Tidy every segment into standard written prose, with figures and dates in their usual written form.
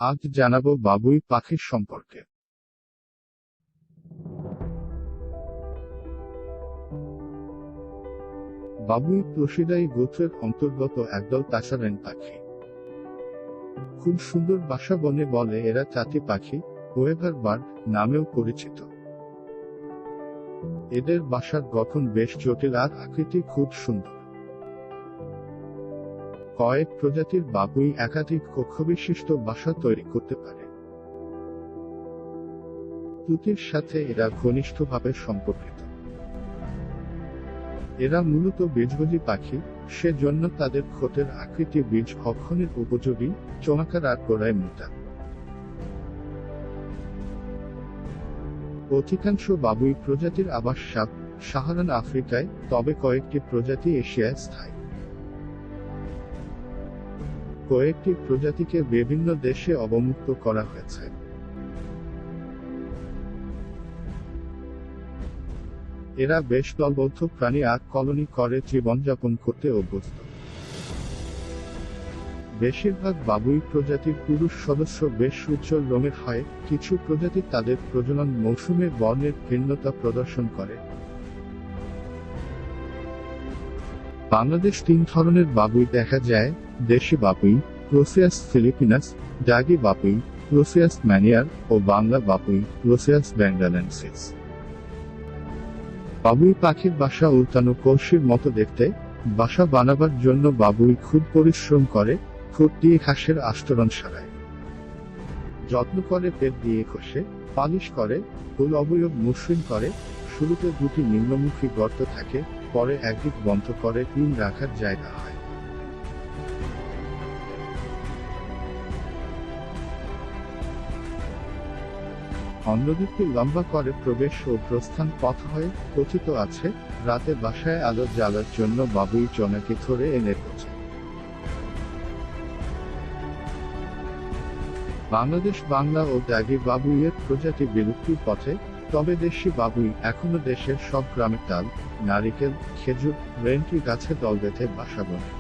আজ জানাবো বাবুই পাখির সম্পর্কে। বাবুই প্রসিদাই গোত্রের অন্তর্গত একদল প্যাসারেন পাখি। খুব সুন্দর বাসা বনে বলে এরা জাতি পাখি, ওয়েভারবার্ড নামেও পরিচিত। এদের বাসার গঠন বেশ জটিল আর আকৃতি খুব সুন্দর। কয়েক প্রজাতির বাবুই একাধিক কক্ষবিশিষ্ট বাসা তৈরি করতে পারে। তুতির সাথে এরা ঘনিষ্ঠভাবে সম্পর্কিত। এরা মূলত বীজভোজী পাখি, সেজন্য তাদের ঠোঁটের আকৃতি বীজ ভক্ষণের উপযোগী, চোঙাকার আর গোড়ায় মোটা। অধিকাংশ বাবুই প্রজাতির আবাস সাহারান আফ্রিকায়, তবে কয়েকটি প্রজাতি এশিয়ায় স্থায়ী। কয়েকটি প্রজাতিকে বিভিন্ন দেশে অবমুক্ত করা হয়েছে। এরা বেশ দলবদ্ধ প্রাণী আর কলোনি করে জীবনযাপন করতে অভ্যস্ত। বেশিরভাগ বাবুই প্রজাতির পুরুষ সদস্য বেশ উজ্জ্বল রঙের হয়, কিছু প্রজাতি তাদের প্রজনন মৌসুমে বর্ণের ভিন্নতা প্রদর্শন করে। বাংলাদেশ 3 ধরনের বাবুই দেখা যায়: দেশি বাবুই, প্রোসিয়াস ফিলিপিনাস, ডাগি বাবুই, প্রোসিয়াস ম্যানিয়ার ও বাংলা বাবুই, প্রোসিয়াস বেঙ্গালেন্সিস। বাবুই পাখির বাসা উল্টানো কলসির মতো দেখতে। বাসা বানাবার জন্য বাবুই খুব পরিশ্রম করে, ঠোঁট দিয়ে ঘাসের আস্তরণ সারায়, যত্ন করে পেট দিয়ে ঘষে, পালিশ করে, ফুল অবয়ব মসৃণ করে। শুরুতে 2টি নিম্নমুখী গর্ত থাকে, পরে একদিক বন্ধ করে ডিম রাখার জায়গা হয়। অন্যদিকটি লম্বা করে প্রবেশ ও প্রস্থান পথ হয়ে। কথিত আছে, রাতে বাসায় আলো জ্বালার জন্য বাবুই জোনাকি ধরে এনে পৌঁছে। বাংলাদেশ বাংলা ও ডাগি বাবুইয়ের প্রজাতি বিলুপ্তির পথে, তবে দেশি বাবুই এখনো দেশের সব গ্রামে তাল, নারিকেল, খেজুর, রেন্টি গাছে দল বেঁধে বাসা বাঁধে।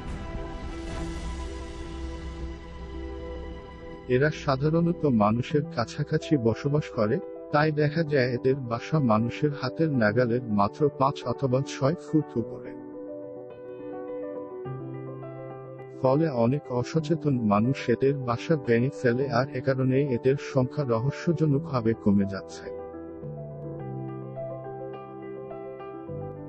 এরা সাধারণত মানুষের কাছাকাছি বসবাস করে, তাই দেখা যায় এদের বাসা মানুষের হাতের নাগালের মাত্র 5 অথবা 6 ফুট উপরে। ফলে অনেক অসচেতন মানুষ এদের বাসা ভেঙে ফেলে, আর এ কারণেই এদের সংখ্যা রহস্যজনকভাবে কমে যাচ্ছে।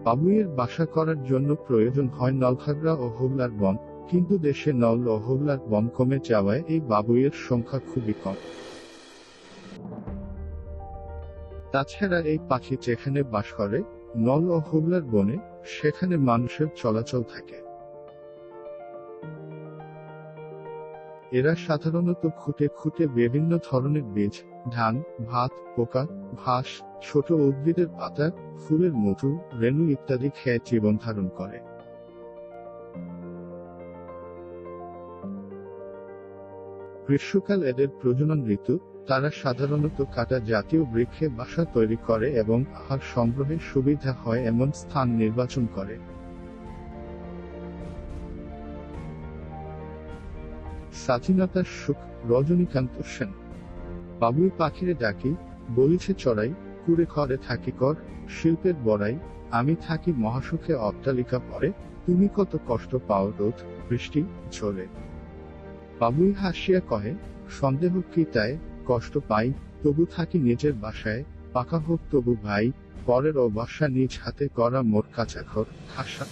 বাবুইয়ের বাসা করার জন্য প্রয়োজন হয় নলখাগড়া ও হোগলার বন, কিন্তু দেশে নল ও হোগলার বন কমে যাওয়ায় এই বাবুইয়ের সংখ্যা খুবই কম। তাছাড়া এই পাখি যেখানে বাস করে, নল ও হোগলার বনে, সেখানে মানুষের চলাচল থাকে। এরা সাধারণত খুঁটে খুঁটে বিভিন্ন ধরনের বীজ, ধান, ভাত, পোকা, ঘাস, ছোট উদ্ভিদের পাতা, ফুলের মধু, রেণু ইত্যাদি খেয়ে জীবন ধারণ করে। গ্রীষ্মকাল এদের প্রজনন ঋতু। তারা সাধারণত কাটা জাতীয় বৃক্ষে বাসা তৈরি করে এবং আহার সংগ্রহের সুবিধা হয় এমন স্থান নির্বাচন করে। স্বাধীনতার সুখ, রজনীকান্ত সেন। বাবুই পাখিরে ডাকি, বলিছে চড়াই, কুড়ে ঘরে থাকি কর, শিল্পের বড়াই, আমি থাকি মহাসুখে অট্টালিকা পরে, তুমি কত কষ্ট পাও রোদ, বৃষ্টি, ঝড়ে। বাবুই হাসিয়া কহে, সন্দেহ কি তাই, কষ্ট পাই, তবু থাকি নিজের বাসায়, পাকা হোক তবু ভাই, পরের ও বাসা নিজ হাতে করা মোর কাঁচা ঘর, খাসা।